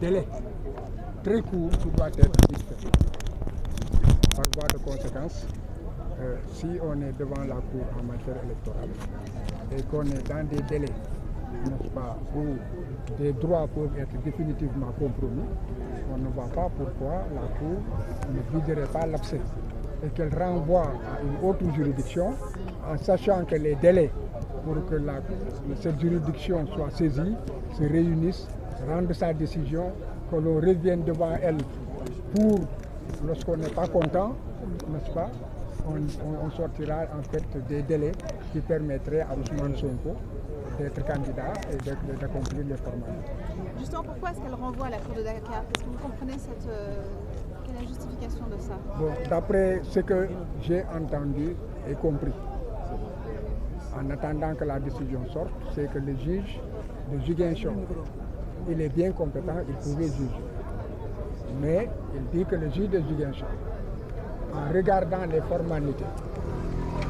délais très courts qui doivent être discutés. Par voie de conséquence, si on est devant la Cour en matière électorale et qu'on est dans des délais, n'est-ce pas, où des droits peuvent être définitivement compromis, on ne voit pas pourquoi la Cour ne viserait pas l'abcès et qu'elle renvoie à une autre juridiction en sachant que les délais pour que cette juridiction soit saisie se réunissent, rendent sa décision, que l'on revienne devant elle pour, lorsqu'on n'est pas content, n'est-ce pas, on sortira en fait des délais qui permettraient à Ousmane Sonko d'être candidat et d'accomplir les formalités. Justement, pourquoi est-ce qu'elle renvoie à la Cour de Dakar? Est-ce que vous comprenez quelle est la justification de ça? Bon, d'après ce que j'ai entendu et compris, en attendant que la décision sorte, c'est que le juge de Ziguinchor, il est bien compétent, il pouvait juger. Mais il dit que le juge de Ziguinchor, en regardant les formalités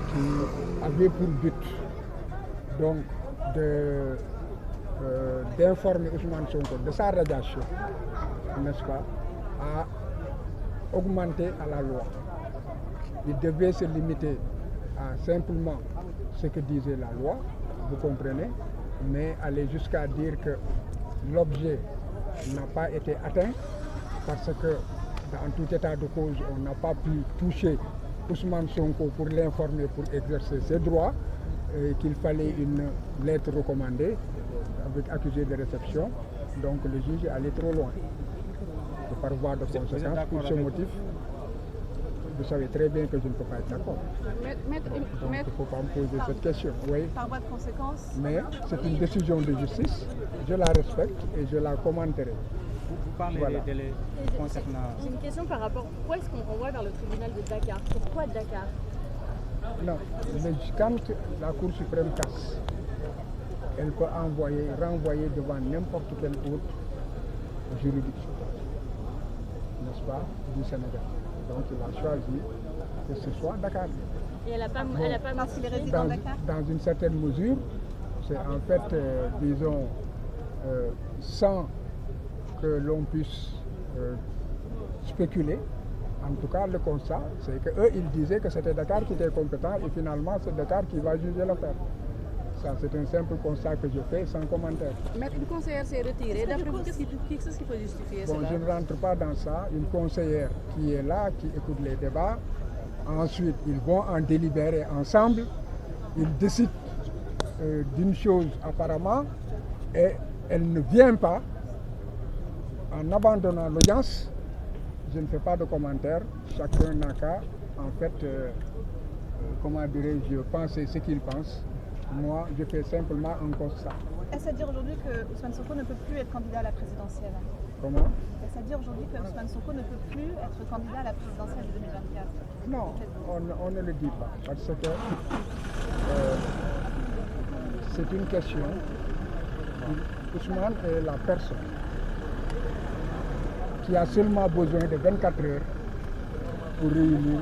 qui avaient pour but donc d'informer Ousmane Sonko de sa radiation, n'est-ce pas, a augmenté à la loi. Il devait se limiter à simplement ce que disait la loi, vous comprenez, mais aller jusqu'à dire que l'objet n'a pas été atteint parce que dans tout état de cause, on n'a pas pu toucher Ousmane Sonko pour l'informer, pour exercer ses droits, et qu'il fallait une lettre recommandée avec accusé de réception. Donc le juge est allé trop loin. Et par voie de conséquence, pour ce motif, vous savez très bien que je ne peux pas être d'accord. Donc il ne faut pas me poser cette question. Oui. Par voie de conséquence. Mais c'est une décision de justice, je la respecte et je la commenterai. Vous parlez des délais concernant... J'ai une question par rapport, pourquoi est-ce qu'on renvoie vers le tribunal de Dakar? Pourquoi Dakar? Non, mais quand la Cour suprême casse, elle peut renvoyer devant n'importe quelle autre juridiction, n'est-ce pas, du Sénégal. Donc il a choisi que ce soit Dakar. Et elle n'a pas Parce qu'il est résident de Dakar? Dans une certaine mesure, c'est en fait, disons, sans que l'on puisse spéculer. En tout cas, le constat, c'est qu'eux, ils disaient que c'était Dakar qui était compétent et finalement, c'est Dakar qui va juger l'affaire. Ça, c'est un simple constat que je fais sans commentaire. Maître, une conseillère s'est retirée. D'après vous, qu'est-ce qui peut justifier bon, cela? je ne rentre pas dans ça. Une conseillère qui est là, qui écoute les débats. Ensuite, ils vont en délibérer ensemble. Ils décident d'une chose apparemment et elle ne vient pas en abandonnant l'audience. Je ne fais pas de commentaires, chacun n'a qu'à, en fait, comment dirais-je, penser ce qu'il pense. Moi, je fais simplement un constat. Est-ce à dire aujourd'hui que Ousmane Sonko ne peut plus être candidat à la présidentielle? Comment? Est-ce à dire aujourd'hui que Ousmane Sonko ne peut plus être candidat à la présidentielle de 2024? Non, on ne le dit pas, parce que c'est une question. Ousmane est la personne qui a seulement besoin de 24 heures pour réunir